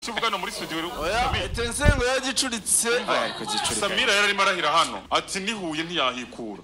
Tuvugana muri studio Tensengo yagicuritse Samira yararimo arahira hano ati nihuye ntiyahikura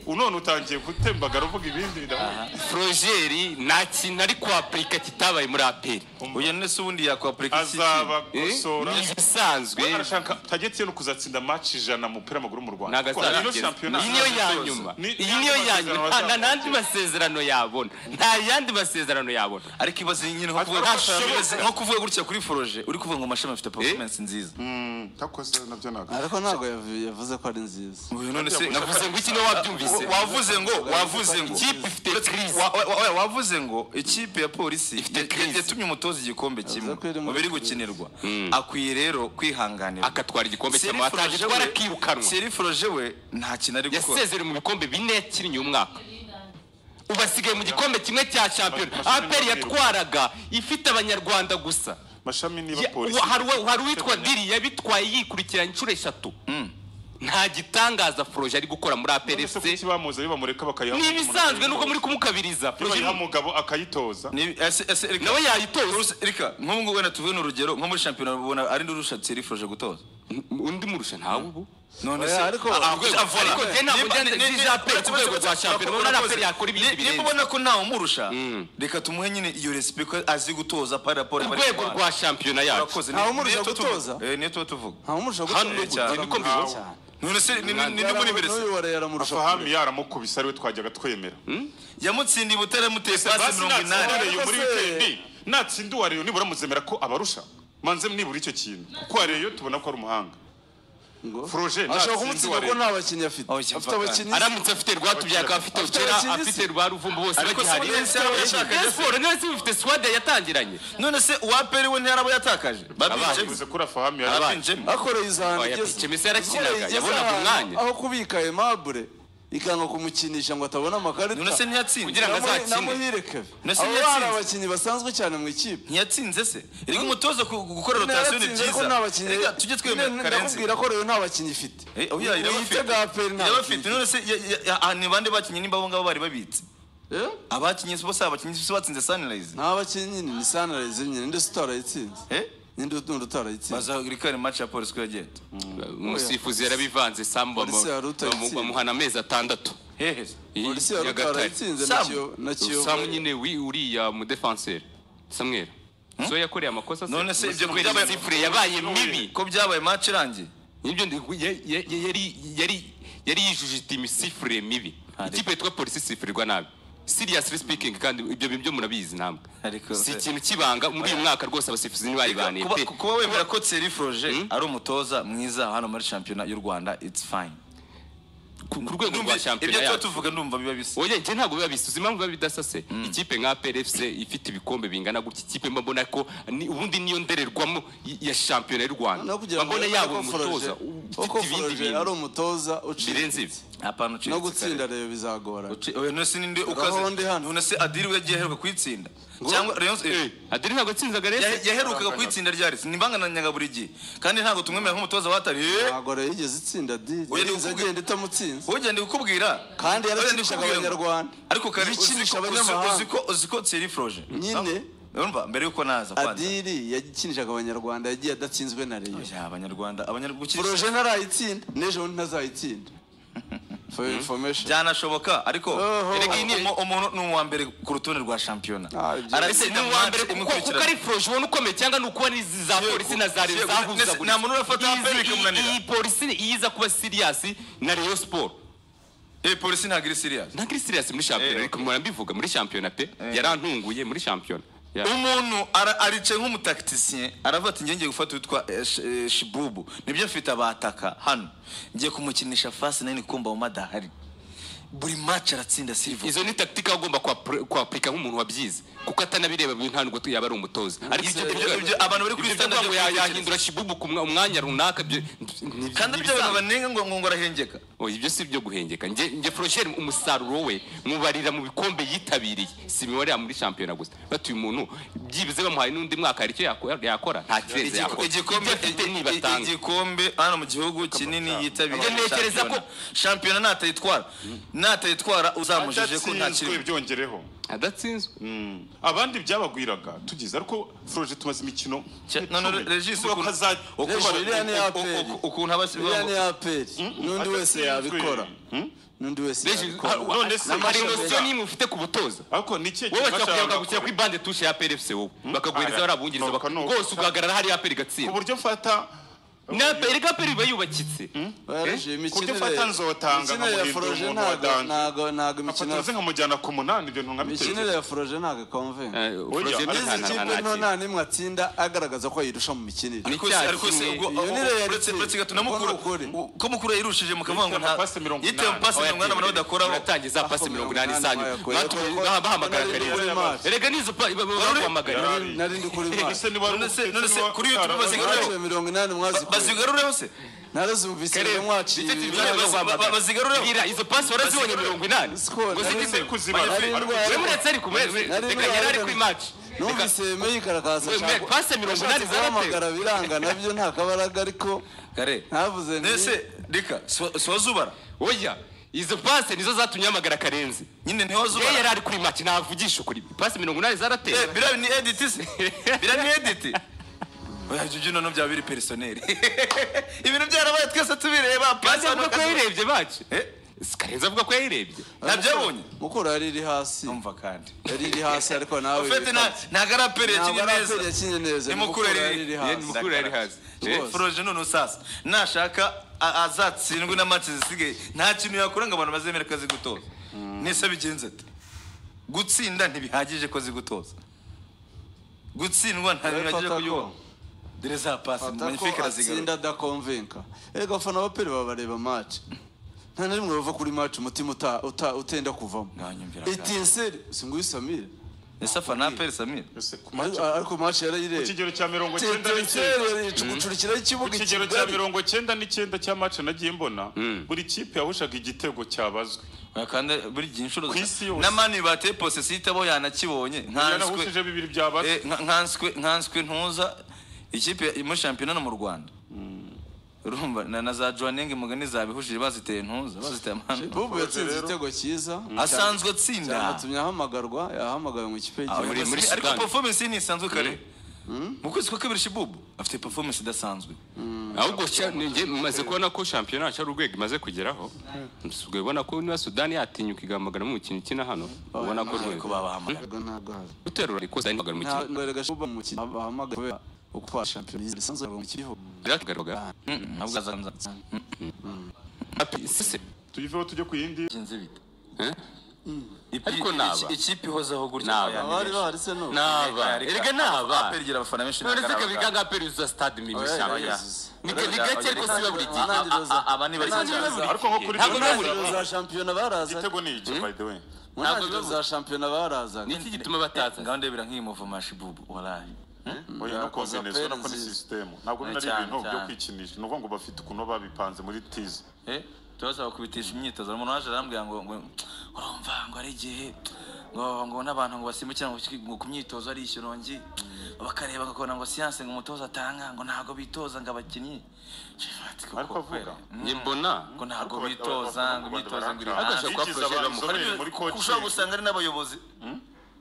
unone utangiye gutembagara uvuga ibindi bidaha Frogeri naki nari kwa applica kitabaye muri APR uye nese ubundi yakwa applica azaba gusora bisanzwe arashaka tagetse no kuzatsinda match ijana mu pira maguru mu Rwanda niyo yanyuma iyi niyo yanyuma nandi masezerano yabona nta yandi masezerano yabona ariko ibaze nyine nko kuvuga gutya kuri Froge uri kuvuga ngo mashami afite performance nziza takoze navyo nago ariko ntago yavuze ko ari nziza none se navuze ngo iki no wabyumvise wavuze ngo ikipe ifite crise wavuze ngo ikipe ya polisi yatumye umutoza igikombe kimwe mu biri gukinirwa akwiye rero kwihanganira akatwara igikombe cyo mataje twarakirukanwa Seri Froge we nta kinari gukora yasezere mu bikombe bine yakinnye umwaka ubasigaye mu gikombe kimwe cya champion APR yatwaraga ifite abanyarwanda gusa mashami niba polisi hari witwa Diri yabitwaye yikurikiranye incuro 3 nta gitangaza Froge ari gukora muri APR FC kibamuza bibamureka bakayiha ni bisanzwe nuko muri kumukabiriza Froge mugabo akayitoza nawe yayitoza rika nko wena tuvuye urugero nko muri champion ubona ari ndurusha Seri Froge gutoza undi murusha ntawe ubu none se ariko ntabwo kubego rwa champion ubona APR yakora ibindi niba ubona ko ntawe umurusha reka tumuhe nyine iyo respect ko azi gutoza par rapport à kubego rwa champion yacu ntawe umurusha gutoza niyo tuvuga ntawe umurusha gutoza niko mbibona none se ni muri mbere se afahami yaramukubisa ariwe twajyaga twemera yamutsindiye butare mutese basi 80 muri weekend natsindu wa Rayon nibura muzemera ko abarusha manze nibura icyo kintu kuko Rayon tubona ko ari umuhanga Froge ashaka kumutsinda ko nta bakinyi afite abakinyi aramutse afite rwatubyaka afite utera afite rwaruvumbu bose bagihari sport none se ufite squad yatangiranye none se uwaperi we ntiyarabo yatakaje babije kuri afahami yarabinje akoreye izana Chemese yarakinaga yabona ku mwanya aho kubika Aimable ikanga kumukinisha ngo atabona amakarita none se ntiyatsinze kugira ngo azakine none se ntiyatsinze abakinyi basanzwe cyane mu ikipe ntiyatsinze se iri umutoza gukora rotation ni byiza tujye twemera Karenzi ndakubwira ko rero nta bakinyi ifite oya irabafite none se ni bande bakinyi nimba bo ngabo bari babitse abakinyi bose abakinyi batsinze Sunrise nta bakinyi ni Sunrise nyine nde star yatsinze ninde utara yitsinze bazagirikana match ya polisi kwagenda umusifuzi yarabivanze samba bamuhana amezi 6 hehe polisi yatsinze nakiyo samu nyine uriya mu defenseur Samuel so yakoreye amakosa none se ibyo byabaye sifure yabaye mibi ko byabaye match irangiye nibyo yari yijujita imisifure mibi ikipe yitwa polisi sifurirwa nabi seriously speaking kandi ibyo byo murabizi namwe si ikintu kibanga muri uyu mwaka rwose abasifuzi ni baribaniye pe kuba wemera ko Seri Froge ari umutoza mwiza hano muri championnat y'u Rwanda it's fine ku rwego rwa championnat ibyo tuvuga ndumva biba bisa oye nje ntago biba bisa impamvu biba bidasase ikipe nka APR FC ifite ibikombe bingana gutya ikipe mbona ko ubundi niyo ndererwamo ya championnat y'u Rwanda mbona yabo umutoza uko Froge ari umutoza ucirenze apano no gutsinda rero bizagora oye nose ninde ukaze none se Adiri we yagiye heruka kwitsinda cyangwa Rayon Adiri ntago tsinzaga rero yaherukaga kwitsinda ryari nimbangana buri gihe kandi ntago tumwemera nk'umutoza watari ntago rero yigeze itsinda Adiri yagenda itamutsinze ugende ukubwira kandi yarakinishaga abanyarwanda ariko kari uziko Seri Froge nyine urumva mbere yuko naza kwanza Adiri yakinishaga abanyarwanda yagiye adatsinzwe na Rayon abanyarwanda Froge narayitsinda nejo ntazayitsinda for information byanashoboka ariko umuntu ni uwa mbere ku rutonde rwa championnat arase ni uwa mbere kuko ari Froge ubona ukomeye cyangwa nuko ni za polisi na za Rayon zahuza nta muntu urafata APR ikamunanira iyi polisi iyiza kuba serious na Rayon Sport polisi ntagira serious muri championnat ariko murambivuga muri championnat pe yarantunguye muri championnat umuntu arice nk'umutaktisien aravuga ati ngiye gufata utwa Shibubu nibyo mfite abataka hano ngiye kumukinisha fast nani kumba mu madahari buri match aratsinda Silva izo ni tactique agomba kwa applica nk'umuntu wabyize kuko atanabireba ntanubwo yaba ari umutoza ariko ibyo abantu bari kuri standard yahindura Shibubu ku mwanya runaka kandi ibyo abantu banenga ngo arahengeka ibyo si byo guhengeka nge Froge umusaruro we mubarira mu bikombe yitabiriye si miwari muri championnat gusa batuye umuntu byibize bamuhaye n'undi mwaka aricyo yakora nta kireze yakora igikombe hano mu gihugu kinini yitabiriye ntekereza ko championnat natayitwara natayitwara uzamujije ko nta kintu byongereho adatsinzwe abandi byabagwiraga tugize ariko Froje tumaze imikino none Regis ukuntu abasiba ni APR n'undi wese yabikora n'undi wese none se hari notion nimwe ufite ku butoza ariko ni cyo wowe cyakubwira gukira kuri bande touche ya APR FC wowe bakaguhereza barabungiriza rwose ugahagarara hari APR gatsinda ku buryo mfata na APR bayubakitse kuryo fata nzotanga ya Froje ntago imikino nka mujyana ku 8 ibyo ntungamiteje imikino ya Froje ntago convent nta nimwe atsinda agaragaza ko yirusha mu mikinire ariko se ubwo uretse gatunamukuru ko mukuru yirushije mukavuga ngo nta yite passe 80 abantu badakora uratangiza passe 80 sanyu bahamagara kare erega nizo bahamagara nari ndi kuri none se kuri YouTube bazigarura 80 mwazi bazigarureho se narazumvise mwaci bazigarureho bira izo passe warazibonye 80 ngo zigise kuzibara we muretse ari reka yarari kuri match numvise meyikarakaza passe 80 zaramagara biranga nabyo nta kabaraga ariko kare navuze nese rika swazubara oya izo passe nizo zatumye amagara karenze nyine ntihozubara yari ari kuri match navugisha kuri passe 80 zarateye bira ni edit bira ni edit oya jujuno no bya biri personnel ibintu byarabaye twese tubireba passe avuga ko yirebye match Karenze avuga ko yayirebye nabyabonye mukuru yari iri hasi umva kandi yari iri hasi ariko nawe ufite nta garapere yakinye neza ni mukuru yari hasi Froje none usasa nashaka azatsindwe na match zisigaye nta kintu yakora ngo abantu bazemera ko zigutoza nese bigenze ati gutsinda ntibihagije ko zigutoza gutsindwa nta bihagije ko yo dereza passe magnifique razigara da convaincre ego fana abapere babareba match nta narimwe bava kuri match umutima utenda kuvamo etincelle singuye Samir ese fana APR Samir ariko match yarayire kigero cya 90 gucurikira ikibuga kigero cya 99 cya match nagiye mbona buri kipe yahushaga igitego cyabazwe kandi buri ginshuro n'amani bateye possessite bo yanakibonye nkanswe bibiri byabazwe nkanswe ntuza ikipe mu championnat mu Rwanda urumva na za Joaneng mugani zabihujije baziteye ntuza baziteye amahanga Bubu yatsinze igitego cyiza asanzwe tsinda yatumye yahamagawe mu kipe muri ariko performance ni isanzwe kare mu kwezi kwa kabiri Shibubu afite performance idasanzwe ahubwo nge maze kubona ko championnat cya rugwego imaze kugeraho nsubwe ubona ko niba Sudani yatinyuka igamagara mu kintu kina hano ubona ko rwego babahamagara ntago uterura ikosa ni mu kintu ngarega Shibubu mu kintu bahamagara ukwa championnat isanzwe mu kibiho biragaruka ntabwo azanza sese tuyiveho tujye ku yindi kinze bita ariko naba ikipe ihozaho gutya abari bahari se no naba erega naba apergira abafana benshi none se kabiga ngaperiza stade mimisha ni gake ariko siba buri gihe abani bari ariko nko kuri za championnat baraza igitego ni iki by the way ntabwo za championnat baraza niki gituma bataza ngaho ndebera nk'imuvuma Shibubu wallahi oya no kombination no kuri system ntabwo binari ibintu byo kwikinisha nuvuga ngo bafite ukuno babipanze muri tize tubaza kubitisha imyitozo umuntu waje arambwira ngo urumva ngo ari gihe ngo n'abantu ngo basimbukira ngo ku myitozo ari ishyirongi bakareba bakabona ngo siyanse ngo umutoza atanga ngo ntago bitoza ngo abakinnyi ariko avuga nimbona ngo ntago bitoza ngo imyitozo ngo iri hasi ushobora gusanga ari n'abayobozi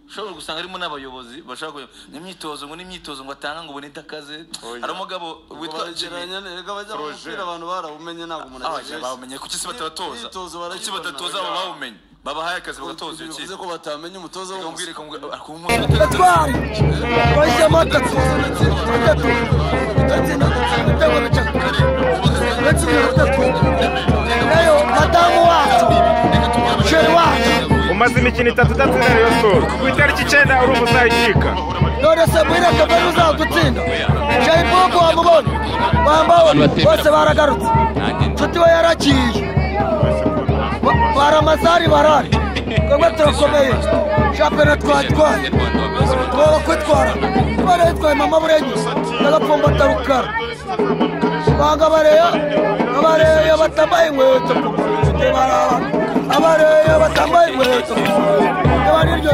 ushobora gusanga arimo n'abayobozi bashaka n'imyitozo ngo n'imyitozo ngo atanga ngo ubone itakaze ari umugabo witwa geranya rega bajya gupira abantu barabumenye ntabwo umuntu bamenye kuki se batatoza kuki batatoza abo bawumenye babahaye akazi bagatoza iki bivuze ko batamenye umutoza wo kumbwire atwari oje mata nayo madamu wacu sheri wacu umaze imikino 3 udatsinda Rayon Sport ku itariki 9 uri umuzayika none se mwira kabari uzagutsinda Jay Bobo wamubona bambawe bose baragarutse nshuti we yaragiye baramazari barari twebwe turakomeye championnat twatwaye twaba kwitwara baretwaye mama burenyi n'agapfumba rukara banga abareya batambaye inkweto abareya batambaye inkweto niba niryo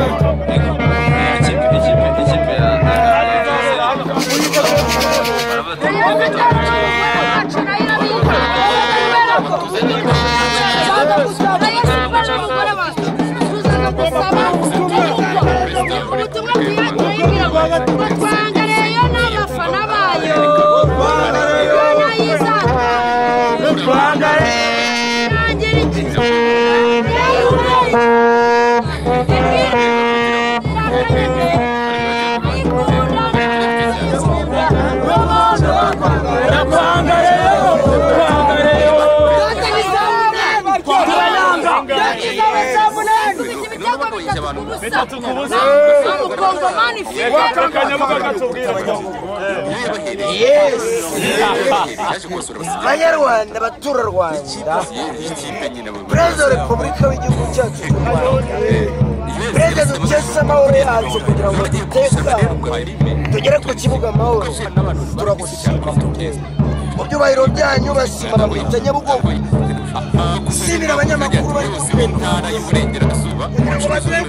Banyarwanda batura Rwanda Perezida wa Repubulika w'igihugu cyacu cy'u Rwanda Perezida dukesha amahoro yacu kugira ngo dutekane tugere ku kibuga amahoro turagushima mu byubahiro byanyu basimara mu Nyabugogo simira abanyamakuru bari ku ntara y'Uburengerazuba ngo baduhe